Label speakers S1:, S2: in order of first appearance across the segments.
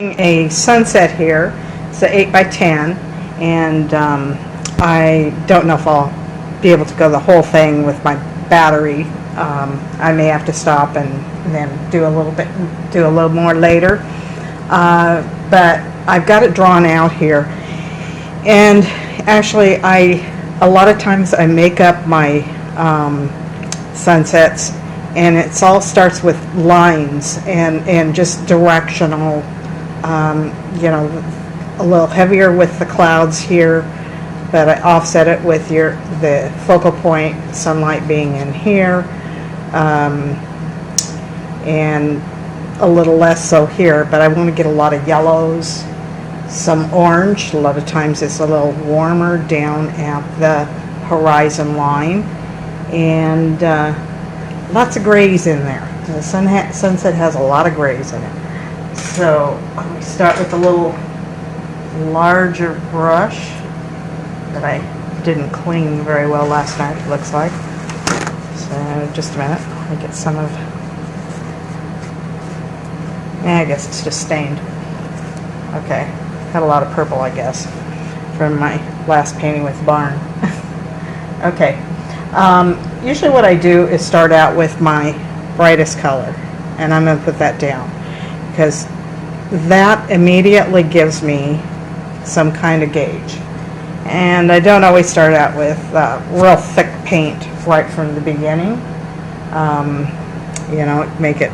S1: A sunset here. It's an 8 by 10, and I don't know if I'll be able to go the whole thing with my battery. I may have to stop and then do a little more later. But I've got it drawn out here, and actually, a lot of times I make up my sunsets, and it all starts with lines and just directional. A little heavier with the clouds here, but I offset it with the focal point, sunlight being in here, and a little less so here, but I want to get a lot of yellows, some orange. A lot of times it's a little warmer down at the horizon line, and lots of grays in there. The sunset has a lot of grays in it. So we start with a little larger brush that I didn't clean very well last night, it looks like. So just a minute, I get some of, I guess it's just stained. Okay, had a lot of purple, I guess, from my last painting with Barn. Okay, usually what I do is start out with my brightest color, and I'm going to put that down, because that immediately gives me some kind of gauge. And I don't always start out with real thick paint right from the beginning. Make it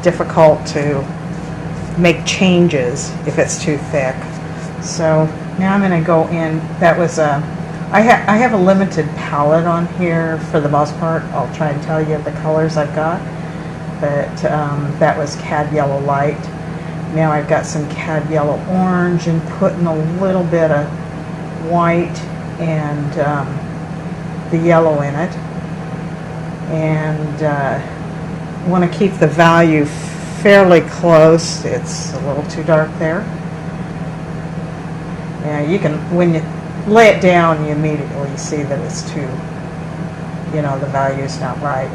S1: difficult to make changes if it's too thick. So now I'm going to go in. That was I have a limited palette on here for the most part. I'll try and tell you the colors I've got. But that was cad yellow light. Now I've got some cad yellow orange and putting a little bit of white and the yellow in it. And want to keep the value fairly close. It's a little too dark there. Yeah, you can, when you lay it down, you immediately see that it's too, the value's not right.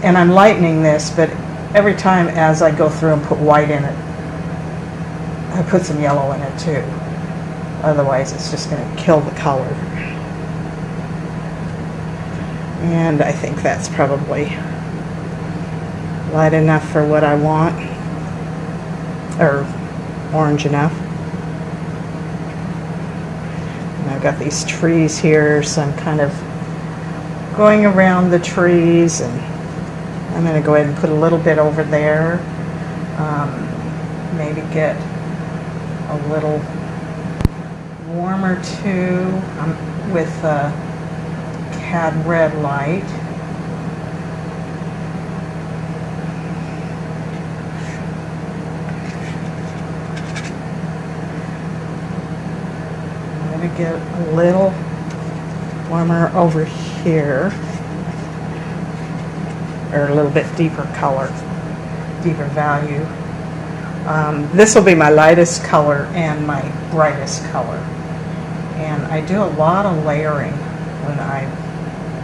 S1: And I'm lightening this, but every time as I go through and put white in it, I put some yellow in it too. Otherwise, it's just going to kill the color. And I think that's probably light enough for what I want, or orange enough. And I've got these trees here, so I'm kind of going around the trees, and I'm going to go ahead and put a little bit over there. Maybe get a little warmer too with cad red light. I'm going to get a little warmer over here, or a little bit deeper color, deeper value. This will be my lightest color and my brightest color. And I do a lot of layering when I'm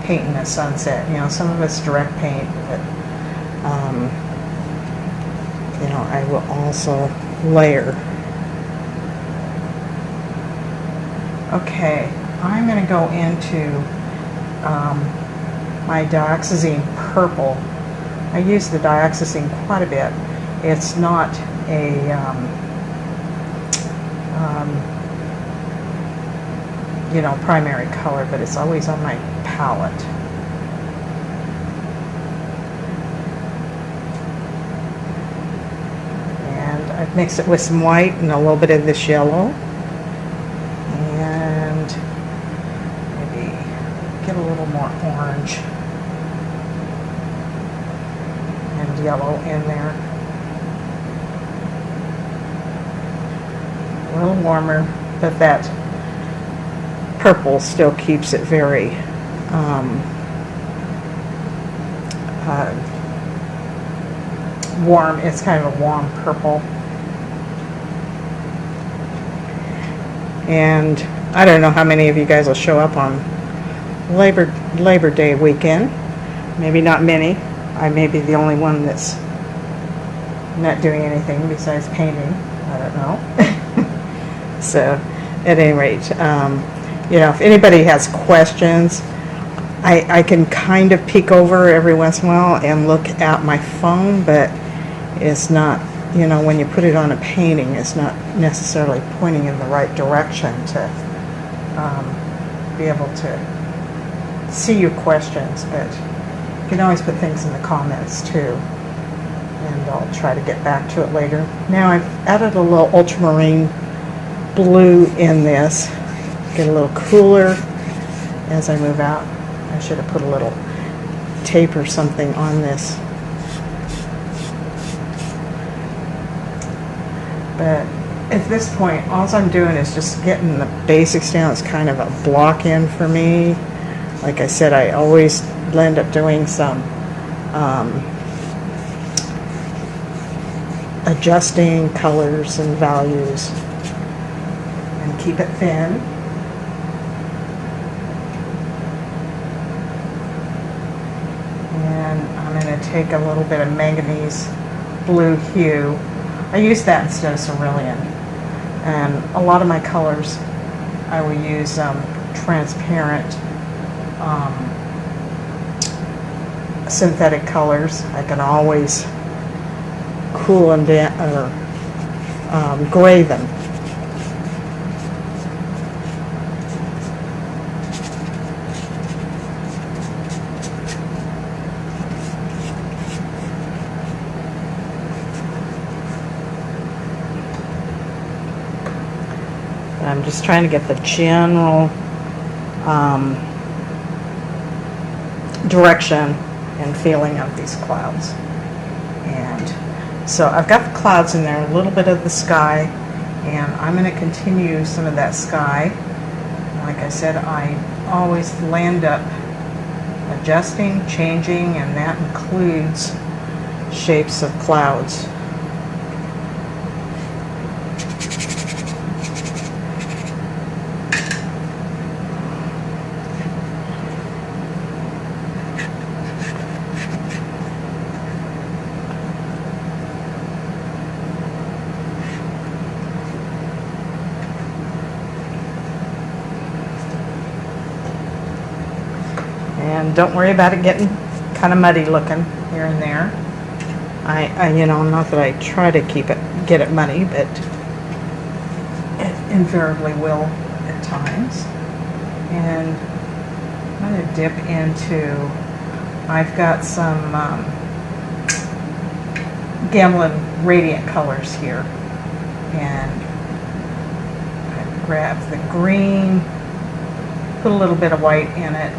S1: painting a sunset. Some of it's direct paint, but I will also layer. Okay, I'm going to go into my dioxazine purple. I use the dioxazine quite a bit. It's not a primary color, but it's always on my palette. And I've mixed it with some white and a little bit of this yellow. And maybe get a little more orange and yellow in there. A little warmer, but that purple still keeps it very warm. It's kind of a warm purple. And I don't know how many of you guys will show up on Labor Day weekend. Maybe not many. I may be the only one that's I'm not doing anything besides painting. I don't know. So, at any rate, you know, if anybody has questions, I can kind of peek over every once in a while and look at my phone, but it's not, you know, when you put it on a painting, it's not necessarily pointing in the right direction to be able to see your questions, but you can always put things in the comments too, and I'll try to get back to it later. Now I've added a little ultramarine blue in this, get a little cooler as I move out. I should have put a little tape or something on this. But at this point, all I'm doing is just getting the basics down. It's kind of a block in for me. Like I said, I always end up doing some adjusting colors and values, and keep it thin. And I'm going to take a little bit of manganese blue hue. I use that instead of cerulean. And a lot of my colors, I will use transparent synthetic colors. I can always cool them down or gray them. I'm just trying to get the general direction and feeling of these clouds. And so I've got the clouds in there, a little bit of the sky, and I'm going to continue some of that sky. Like I said, I always land up adjusting, changing, and that includes shapes of clouds. And don't worry about it getting kind of muddy looking here and there. I you know, not that I try to get it muddy, but it invariably will at times. And I'm going to dip into, I've got some Gamblin Radiant colors here. And I grab the green, put a little bit of white in it,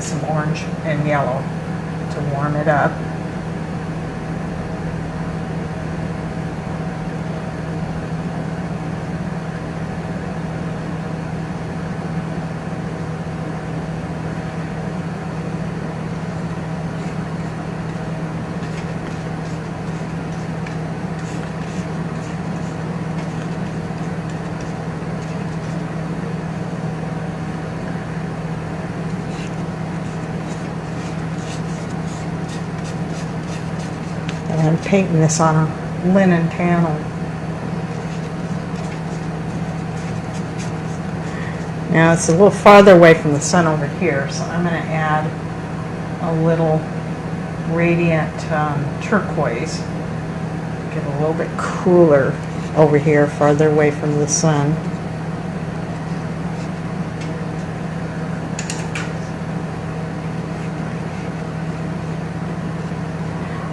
S1: some orange and yellow to warm it up. And I'm painting this on a linen panel. Now it's a little farther away from the sun over here, so I'm going to add a little radiant turquoise. Get a little bit cooler over here, farther away from the sun.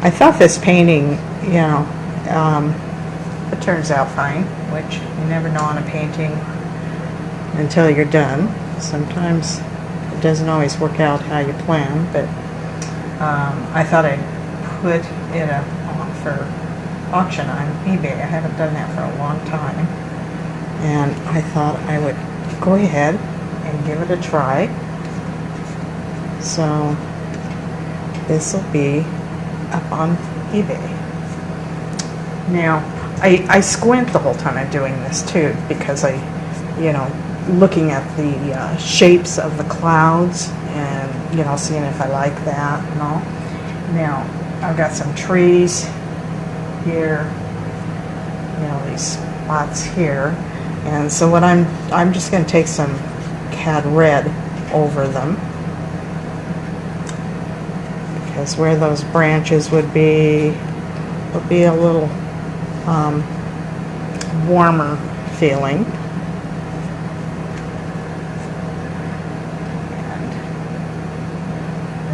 S1: I thought this painting, you know, it turns out fine, which you never know on a painting until you're done. Sometimes it doesn't always work out how you plan, but I thought I'd put it up for auction on eBay. I haven't done that for a long time, and I thought I would go ahead and give it a try. So this will be up on eBay. Now, I squint the whole time I'm doing this too, because you know, looking at the shapes of the clouds and, you know, seeing if I like that and all. Now, I've got some trees here, you know, these spots here. And so what I'm just going to take some cad red over them, because where those branches would be a little warmer feeling.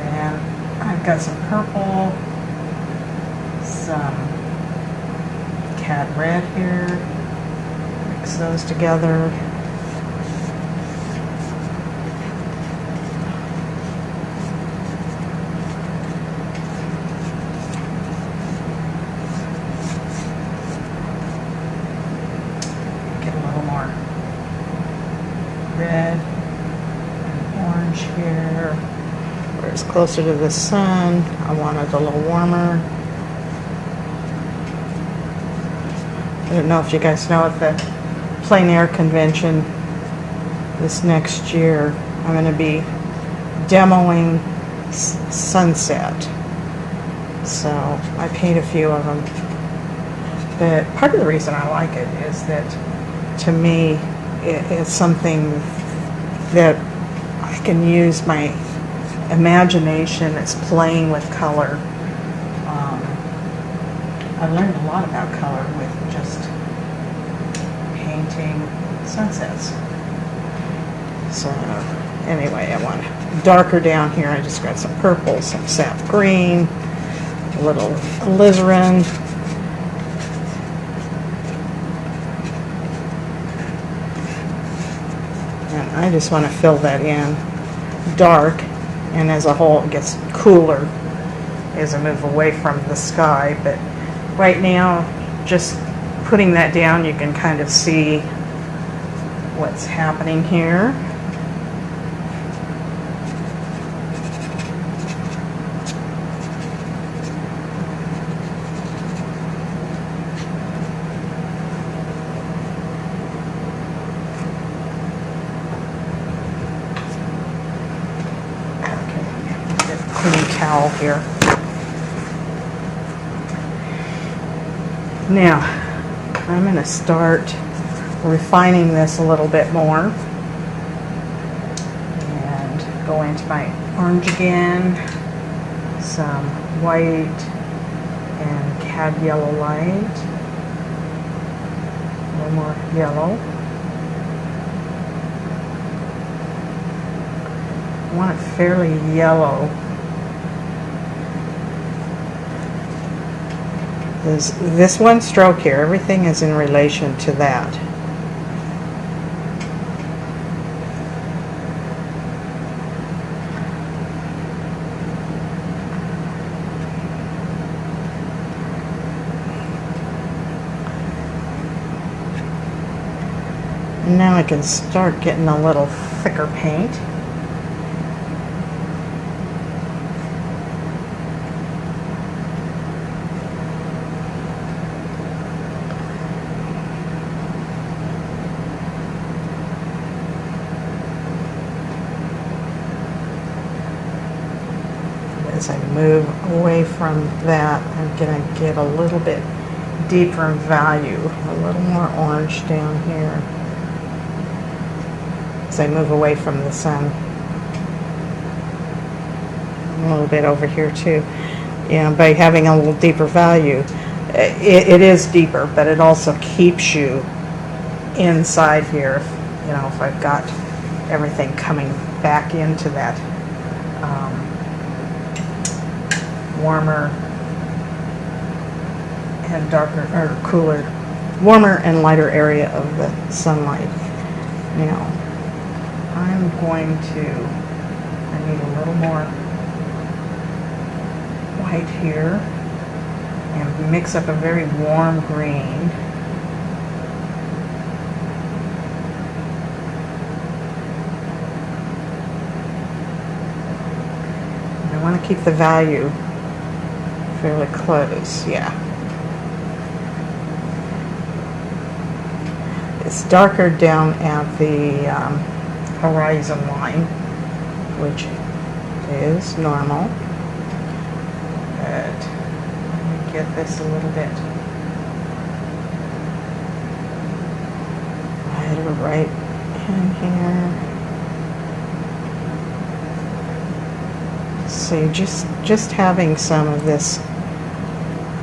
S1: And I've got some purple, some cad red here. Mix those together. Get a little more red and orange here. Where it's closer to the sun, I want it a little warmer. I don't know if you guys know, at the plein air convention this next year, I'm going to be demoing sunset. So I paint a few of them. But part of the reason I like it is that, to me, it's something that I can use my imagination. It's playing with color. I've learned a lot about color with just painting sunsets. So anyway, I want darker down here. I just got some purple, some sap green, a little alizarin. And I just want to fill that in dark, and as a whole it gets cooler as I move away from the sky. But right now, just putting that down, you can kind of see what's happening here. Okay, get a clean towel here. Now, I'm going to start refining this a little bit more and go into my orange again, some white and cad yellow light, a little more yellow. I want it fairly yellow. This one stroke here, everything is in relation to that. Now I can start getting a little thicker paint. As I move away from that, I'm going to get a little bit deeper in value, a little more orange down here as I move away from the sun. A little bit over here too. Yeah, by having a little deeper value, it is deeper, but it also keeps you inside here. You know, if I've got everything coming back into that warmer and darker, or cooler, warmer and lighter area of the sunlight. Now, I'm going to, I need a little more white here and mix up a very warm green. And I want to keep the value fairly close, yeah. It's darker down at the horizon line, which is normal. But let me get this a little bit hit her right in here. So just having some of this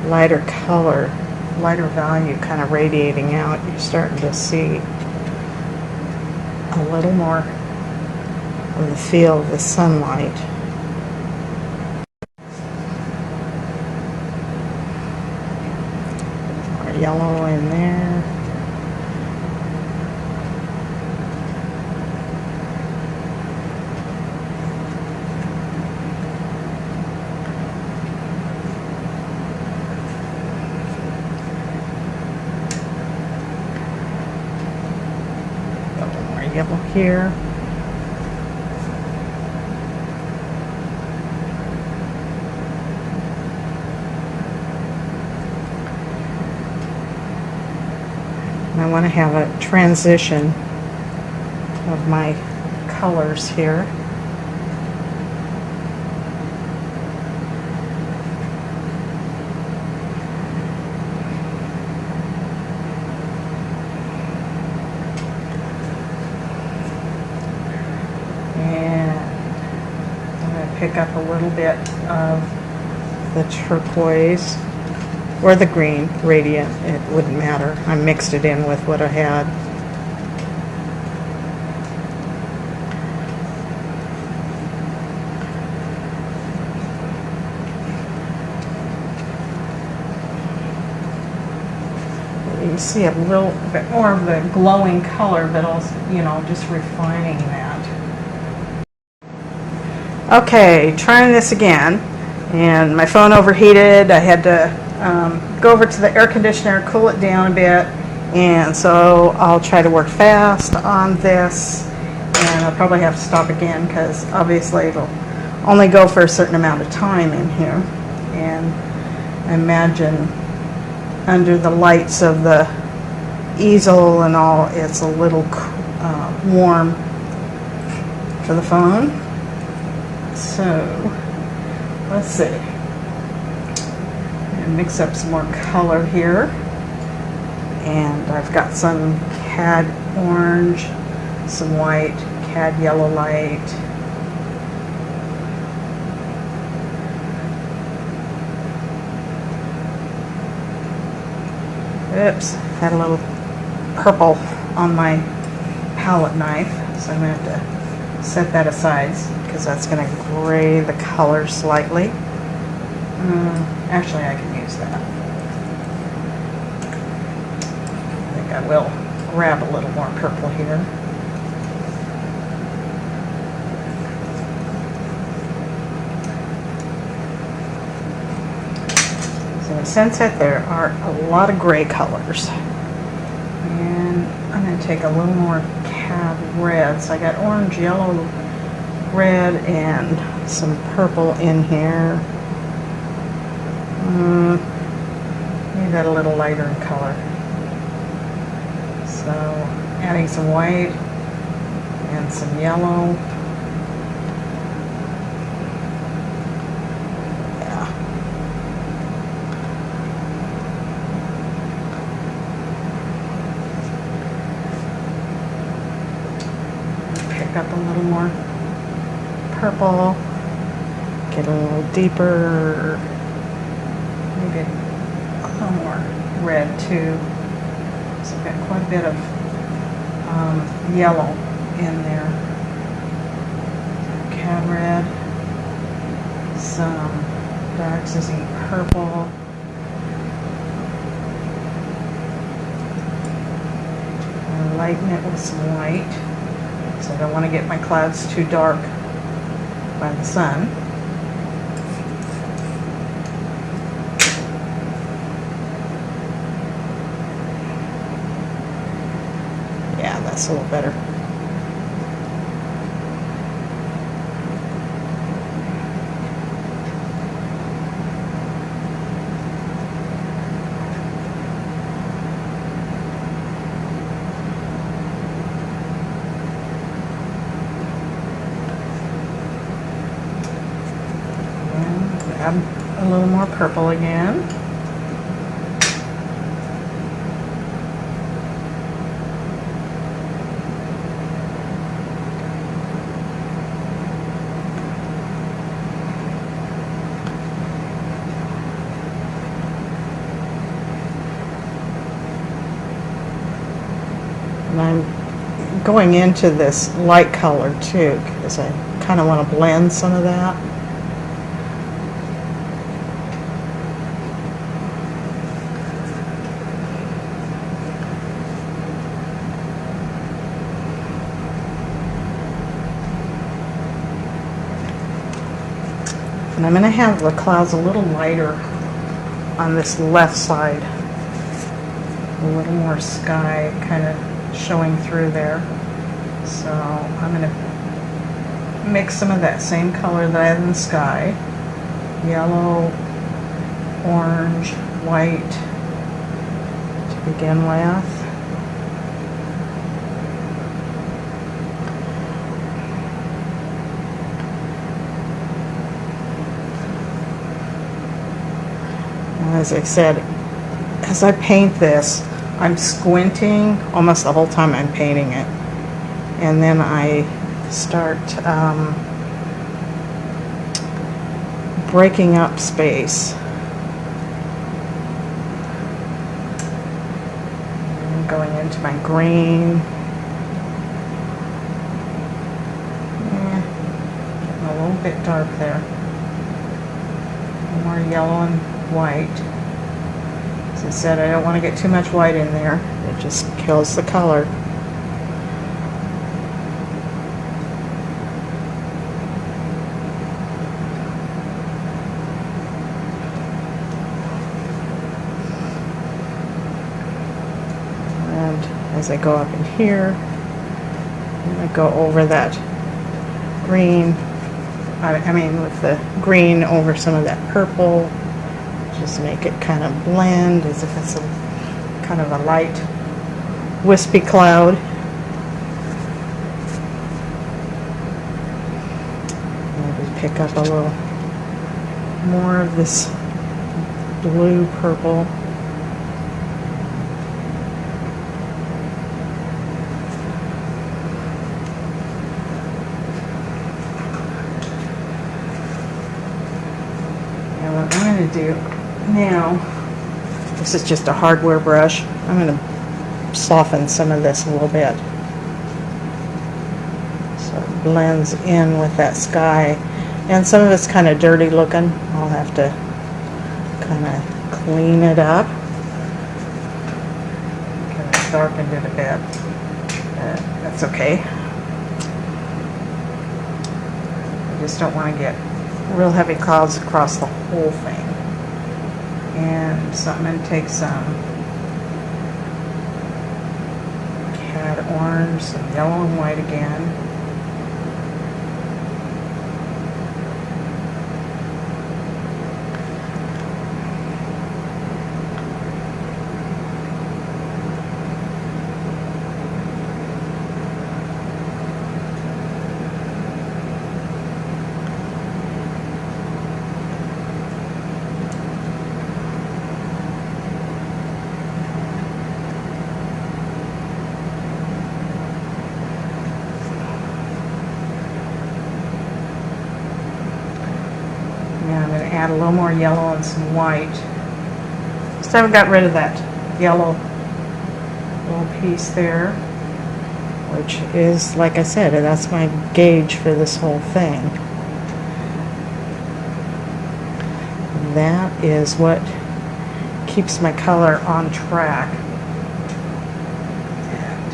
S1: lighter color, lighter value kind of radiating out, you're starting to see a little more of the feel of the sunlight. More yellow in there. Yellow here. And I want to have a transition of my colors here. Pick up a little bit of the turquoise or the green radiant, it wouldn't matter. I mixed it in with what I had. You see a little bit more of the glowing color, but also, you know, just refining that. Okay, trying this again, and my phone overheated. I had to go over to the air conditioner, cool it down a bit, and so I'll try to work fast on this, and I'll probably have to stop again because obviously it'll only go for a certain amount of time in here, and I imagine under the lights of the easel and all, it's a little warm for the phone. So, let's see. And mix up some more color here. And I've got some cad orange, some white, cad yellow light. Oops, had a little purple on my palette knife, so I'm going to have to set that aside because that's going to gray the color slightly. Actually, I can use that. I think I will grab a little more purple here. So in sunset, there are a lot of gray colors. And I'm going to take a little more cad red. So I got orange, yellow, red, and some purple in here. Maybe that a little lighter in color. So adding some white and some yellow. Yeah. Pick up a little more purple. Get a little deeper. Maybe a little more red too. So I've got quite a bit of yellow in there. Cad red, some dark Zizzy purple, and lighten it with some white. So I don't want to get my clouds too dark by the sun. Yeah, that's a little better. And grab a little more purple again. And I'm going into this light color too, because I kind of want to blend some of that. And I'm going to have the clouds a little lighter on this left side. A little more sky kind of showing through there. So I'm going to mix some of that same color that I had in the sky. Yellow, orange, white to begin with. As I said, as I paint this, I'm squinting almost the whole time I'm painting it. And then I start breaking up space. And going into my green. Getting a little bit dark there. More yellow and white. As I said, I don't want to get too much white in there. It just kills the color. And as I go up in here, I'm going to go over that green. I mean with the green over some of that purple. Just make it kind of blend as if it's a kind of a light wispy cloud. Maybe pick up a little more of this blue purple. And what I'm going to do now, this is just a hardware brush. I'm going to soften some of this a little bit so it blends in with that sky. And some of it's kind of dirty looking. I'll have to kind of clean it up. Kind of darkened it a bit. That's okay. I just don't want to get real heavy clouds across the whole thing. And so I'm going to take some cad orange, some yellow and white again. Now I'm going to add a little more yellow and some white. So I've got rid of that yellow little piece there, which is, like I said, that's my gauge for this whole thing. That is what keeps my color on track. And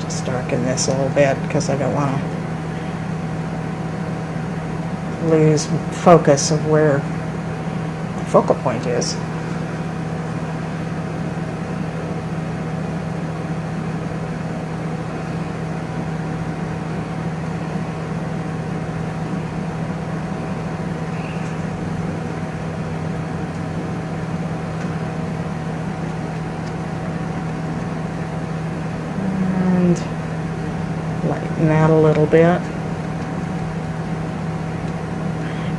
S1: just darken this a little bit because I don't want to lose focus of where the focal point is. And lighten that a little bit.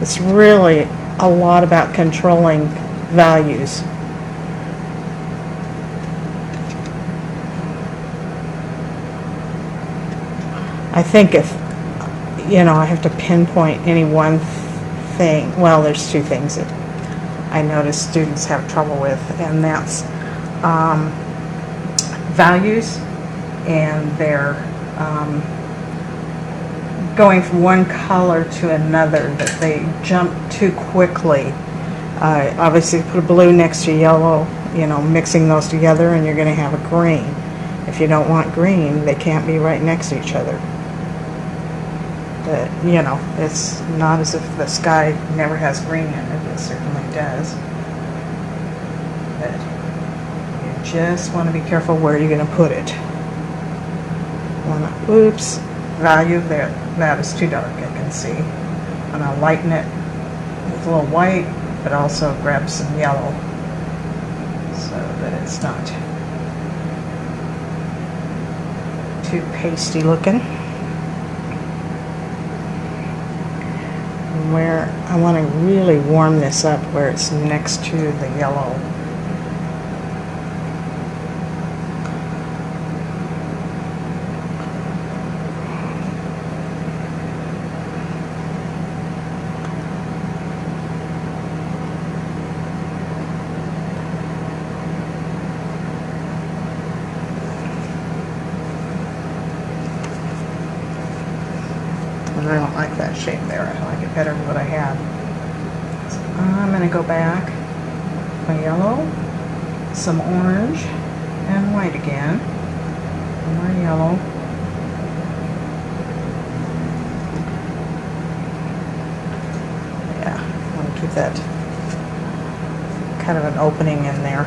S1: It's really a lot about controlling values. I think if, I have to pinpoint any one thing, well, there's two things that I notice students have trouble with, and that's values, and they're going from one color to another, that they jump too quickly. Obviously put a blue next to yellow, you know, mixing those together, and you're going to have a green. If you don't want green, they can't be right next to each other. But, you know, it's not as if the sky never has green in it. It certainly does. But you just want to be careful where you're going to put it. Oops, value there. That is too dark, I can see. I'm going to lighten it with a little white, but also grab some yellow so that it's not too pasty looking. And where I want to really warm this up, where it's next to the yellow. I don't like that shape there. I like it better than what I had. So I'm going to go back, my yellow, some orange, and white again. More yellow. Yeah, I want to keep that kind of an opening in there.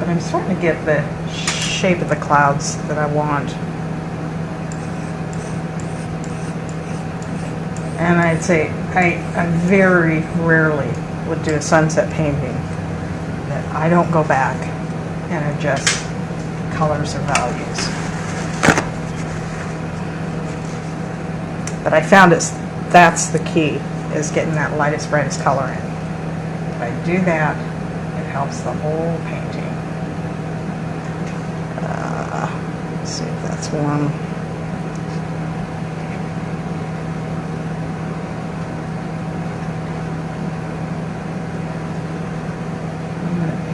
S1: But I'm starting to get the shape of the clouds that I want. And I'd say I very rarely would do a sunset painting that I don't go back and adjust colors or values. But I found that's the key, is getting that lightest, brightest color in. If I do that, it helps the whole painting. Let's see if that's warm.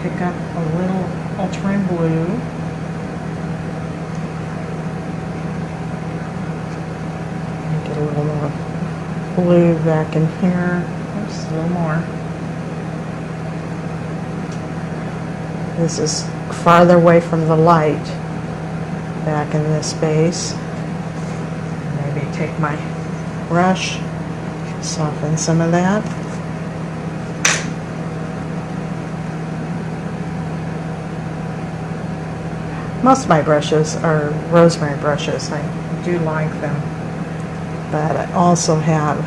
S1: Pick up a little ultramarine blue. Get a little more blue back in here. Just a little more. This is farther away from the light back in this space. Maybe take my brush, soften some of that. Most of my brushes are rosemary brushes. I do like them. But I also have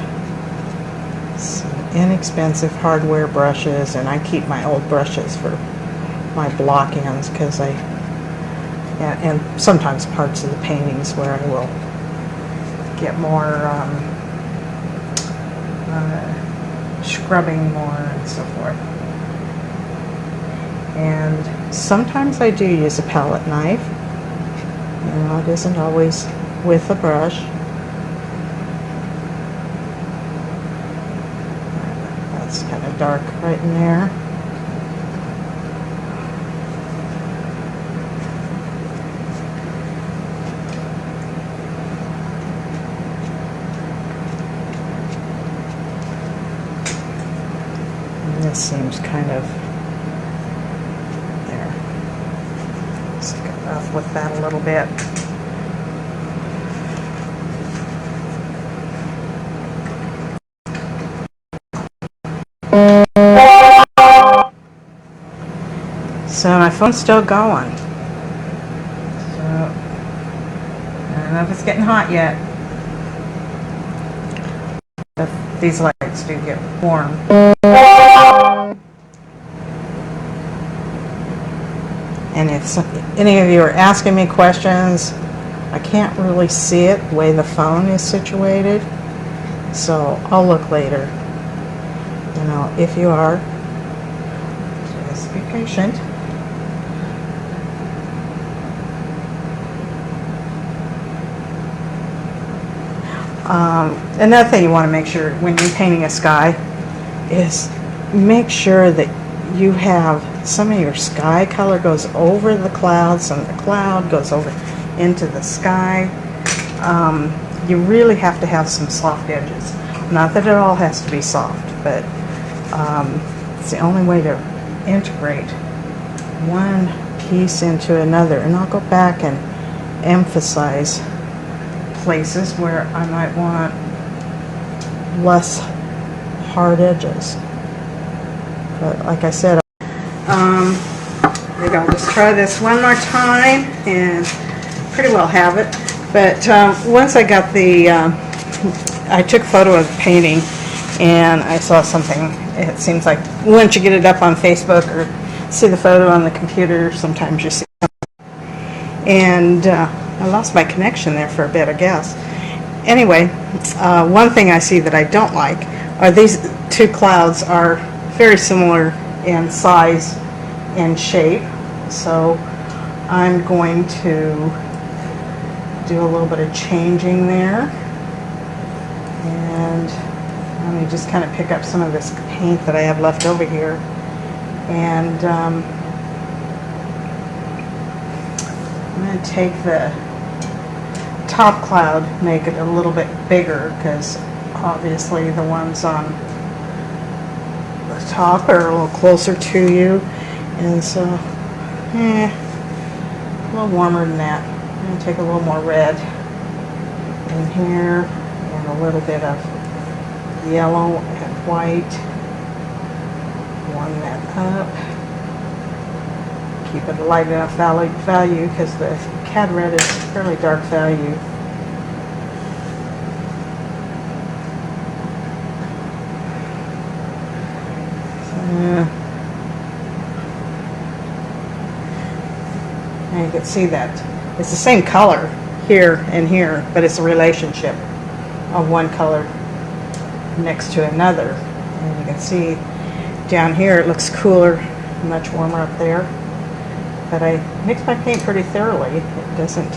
S1: some inexpensive hardware brushes, and I keep my old brushes for my block ends, because and sometimes parts of the paintings where I will get more scrubbing more and so forth. And sometimes I do use a palette knife. You know, it isn't always with a brush. That's kind of dark right in there. And this seems kind of with that a little bit. So my phone's still going. So I don't know if it's getting hot yet. But these lights do get warm. And if any of you are asking me questions, I can't really see it the way the phone is situated. So I'll look later. You know, if you are, just be patient. Another thing you want to make sure when you're painting a sky is make sure that you have some of your sky color goes over the clouds, and the cloud goes over into the sky. You really have to have some soft edges. Not that it all has to be soft, but it's the only way to integrate one piece into another. And I'll go back and emphasize places where I might want less hard edges. But like I said, maybe I'll just try this one more time and pretty well have it. But once I got the, I took a photo of the painting and I saw something. It seems like once you get it up on Facebook or see the photo on the computer, sometimes you see something. And I lost my connection there for a bit, I guess. Anyway, one thing I see that I don't like are these two clouds are very similar in size and shape. So I'm going to do a little bit of changing there. And let me just kind of pick up some of this paint that I have left over here. And I'm going to take the top cloud, make it a little bit bigger, because obviously the ones on the top are a little closer to you. And so, a little warmer than that. I'm going to take a little more red in here and a little bit of yellow and white. Warm that up. Keep it a light enough value because the cad red is fairly dark value. And you can see that it's the same color here and here, but it's a relationship of one color next to another. And you can see down here it looks cooler, much warmer up there. But I mix my paint pretty thoroughly. It doesn't,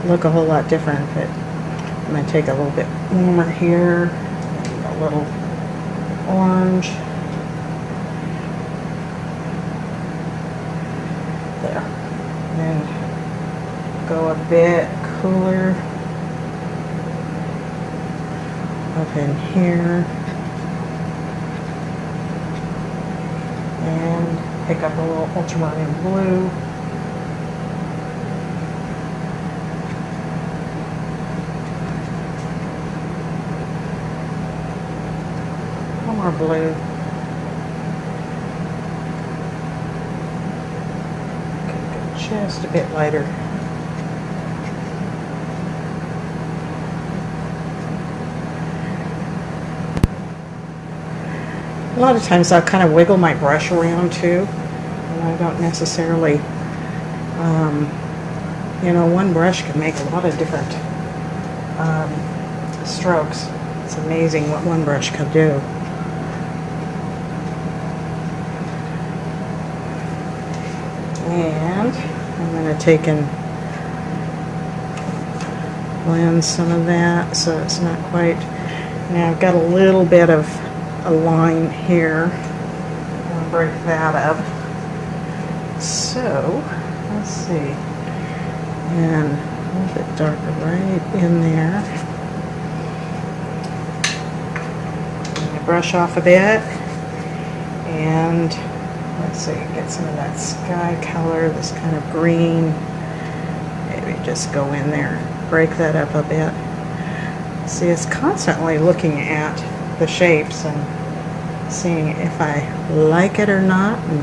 S1: look a whole lot different. But I'm going to take a little bit warmer here, and a little orange. There. And then go a bit cooler up in here. And pick up a little ultramarine blue. A little more blue. Just a bit lighter. A lot of times I'll kind of wiggle my brush around too, and I don't necessarily, one brush can make a lot of different strokes. It's amazing what one brush can do. And I'm going to take and blend some of that so it's not quite. Now I've got a little bit of a line here. I'll break that up. So let's see, and a little bit darker right in there. Brush off a bit, and let's see, get some of that sky color, this kind of green. Maybe just go in there, break that up a bit. See, it's constantly looking at the shapes and seeing if I like it or not and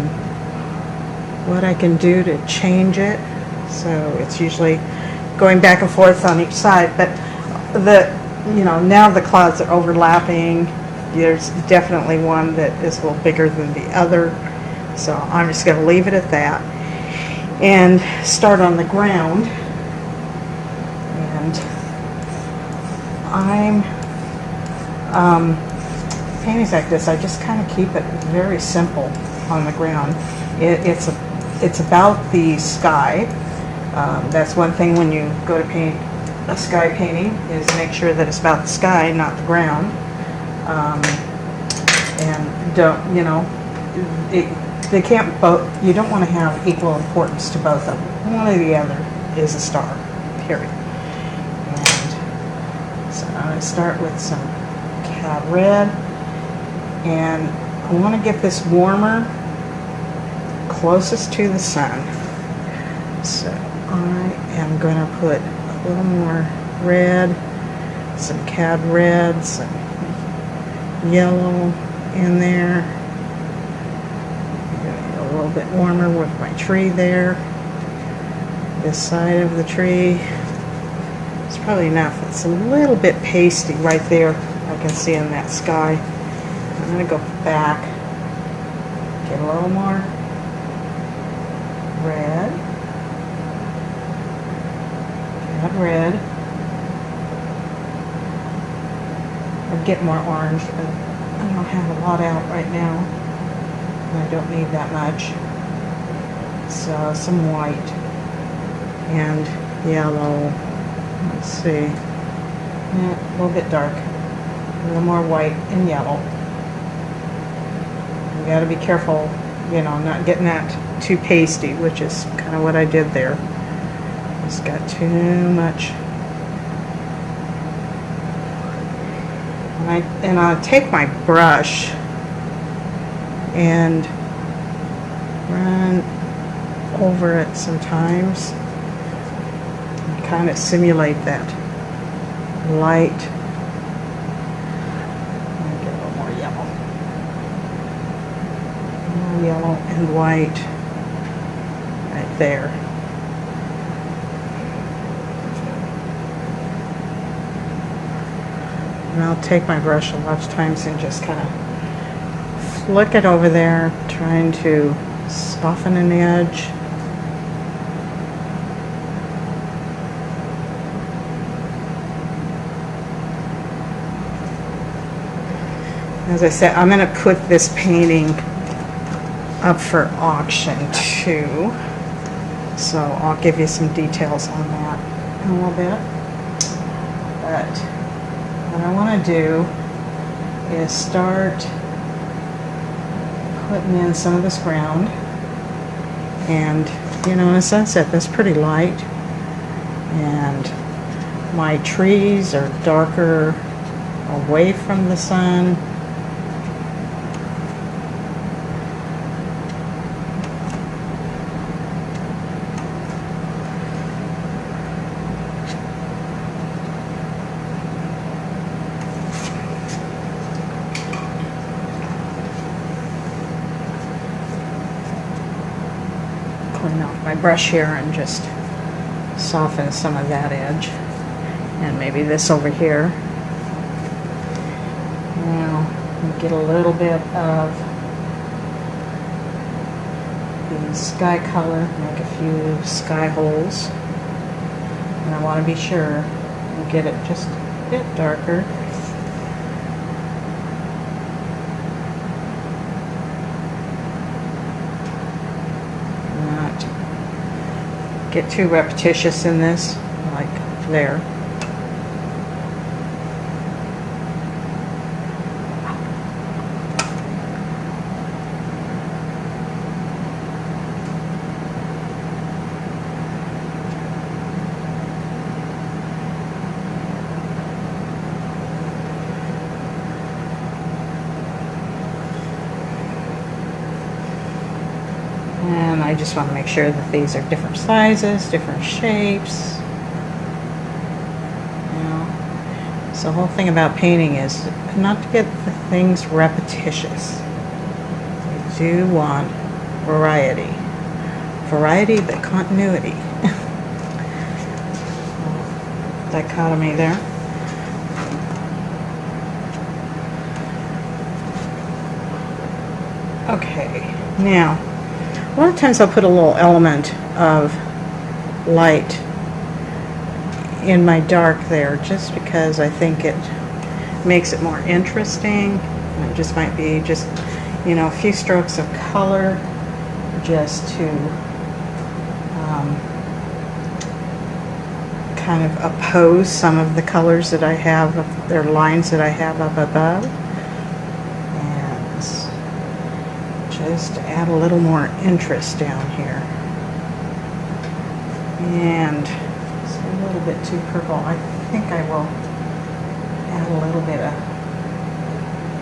S1: what I can do to change it. So it's usually going back and forth on each side, but now the clouds are overlapping. There's definitely one that is a little bigger than the other. So I'm just going to leave it at that and start on the ground. And paintings like this, I just kind of keep it very simple on the ground. It's about the sky. That's one thing when you go to paint a sky painting, is make sure that it's about the sky, not the ground. And don't, they can't both, you don't want to have equal importance to both of them. One or the other is a star, period. And so I'm going to start with some cad red, and I want to get this warmer closest to the sun. So I am going to put a little more red, some cad red, some yellow in there. I'm going to get a little bit warmer with my tree there. This side of the tree. It's probably enough. It's a little bit pasty right there. I can see in that sky. I'm going to go back, get a little more red, cad red. I'd get more orange, but I don't have a lot out right now. I don't need that much. So some white and yellow. Let's see. Yeah, a little bit dark. A little more white and yellow. You got to be careful, you know, not getting that too pasty, which is kind of what I did there. It's got too much. And I'll take my brush and run over it sometimes and kind of simulate that light. Get a little more yellow. More yellow and white right there. And I'll take my brush a lot of times and just kind of flick it over there, trying to soften an edge. As I said, I'm going to put this painting up for auction too. So I'll give you some details on that in a little bit. But what I want to do is start putting in some of this ground. And, you know, as I said, that's pretty light. And my trees are darker away from the sun. Clean off my brush here and just soften some of that edge, and maybe this over here. Now get a little bit of the sky color, make a few sky holes, and I want to be sure and get it just a bit darker. Get too repetitious in this, like there. And I just want to make sure that these are different sizes, different shapes. You know, so the whole thing about painting is not to get the things repetitious. You do want variety. Variety, but continuity. Dichotomy there. Okay, now a lot of times I'll put a little element of light in my dark there just because I think it makes it more interesting. It just might be just, you know, a few strokes of color just to kind of oppose some of the colors that I have, their lines that I have up above. And just to add a little more interest down here. And it's a little bit too purple. I think I will add a little bit of,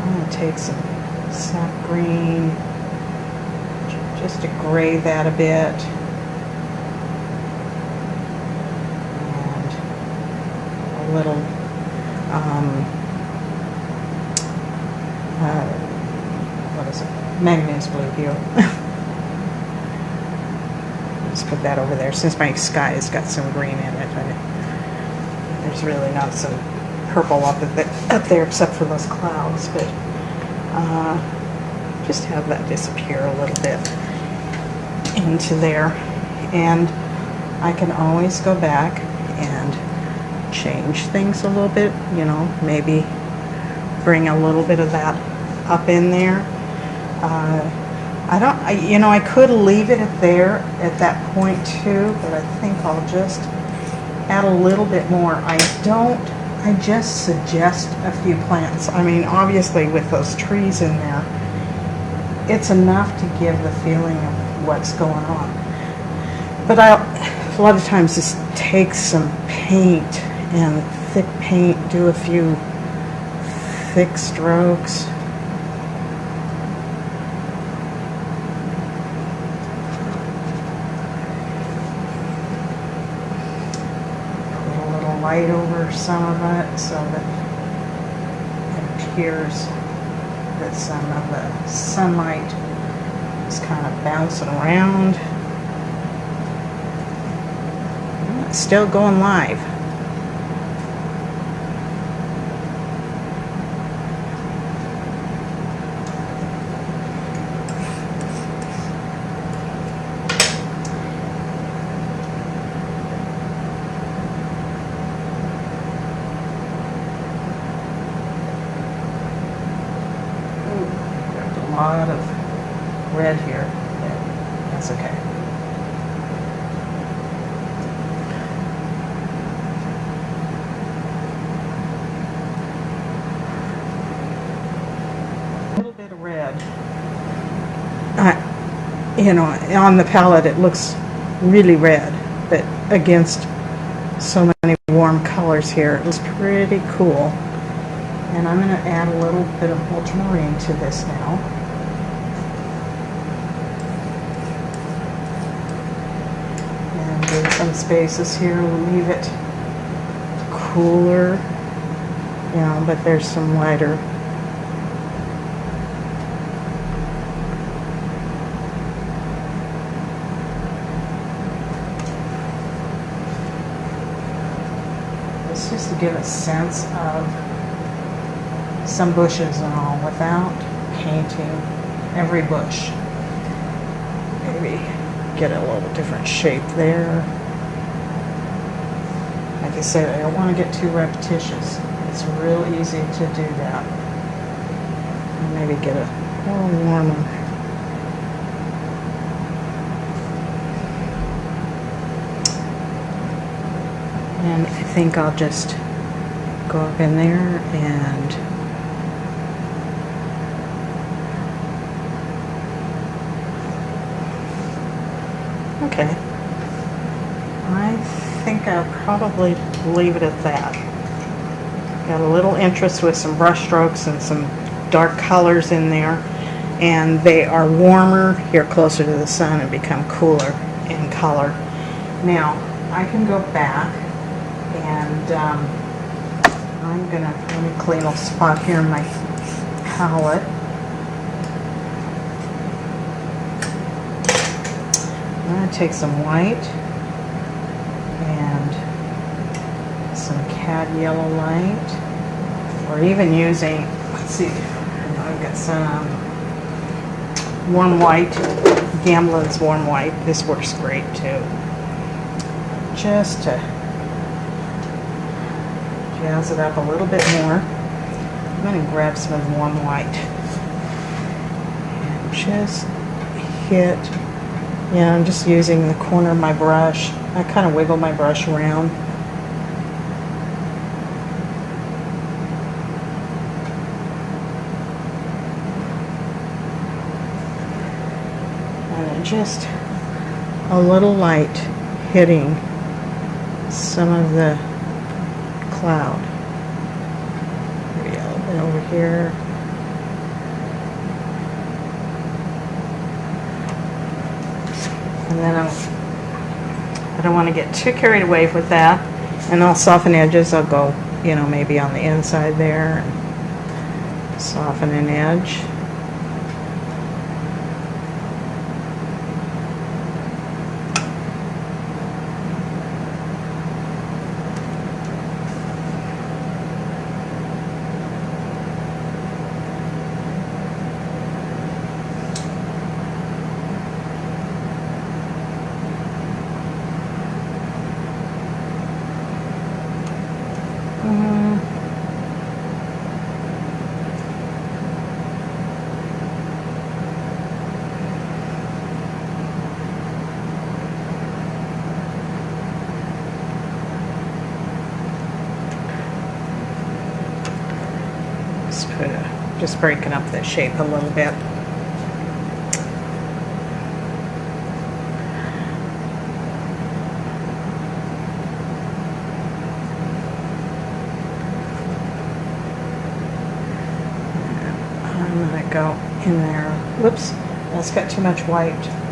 S1: I'm going to take some sap green just to gray that a bit. And a little what is it? Magnesium blue hue. Just put that over there. Since my sky has got some green in it, there's really not some purple up there except for those clouds, but just have that disappear a little bit into there. And I can always go back and change things a little bit, you know, maybe bring a little bit of that up in there. I could leave it there at that point too, but I think I'll just add a little bit more. I just suggest a few plants. I mean, obviously with those trees in there, it's enough to give the feeling of what's going on. But a lot of times just take some paint and thick paint, do a few thick strokes. Light over some of it so that it appears that some of the sunlight is kind of bouncing around. It's still going live. A lot of red here, but that's okay. A little bit of red. You know, on the palette it looks really red, but against so many warm colors here, it was pretty cool. And I'm going to add a little bit of ultramarine to this now. And in some spaces here, leave it cooler, you know, but there's some lighter. It's just to give a sense of some bushes and all without painting every bush. Maybe get a little different shape there. Like I said, I don't want to get too repetitious. It's real easy to do that. And maybe get a little warmer. And I think I'll just go up in there and okay. I think I'll probably leave it at that. Got a little interest with some brush strokes and some dark colors in there, and they are warmer here closer to the sun and become cooler in color. Now I can go back and I'm gonna, let me clean a spot here in my palette. I'm going to take some white and some cad yellow light, or even using, let's see, I've got some warm white, Gamblin's warm white. This works great too. Just to jazz it up a little bit more, I'm going to grab some of the warm white and just hit. Yeah, I'm just using the corner of my brush. I kind of wiggle my brush around. just a little light hitting some of the cloud. Maybe a little bit over here. And then I don't want to get too carried away with that. And I'll soften edges. I'll go, you know, maybe on the inside there and soften an edge. Just breaking up the shape a little bit. I'm gonna go in there. Whoops, that's got too much white.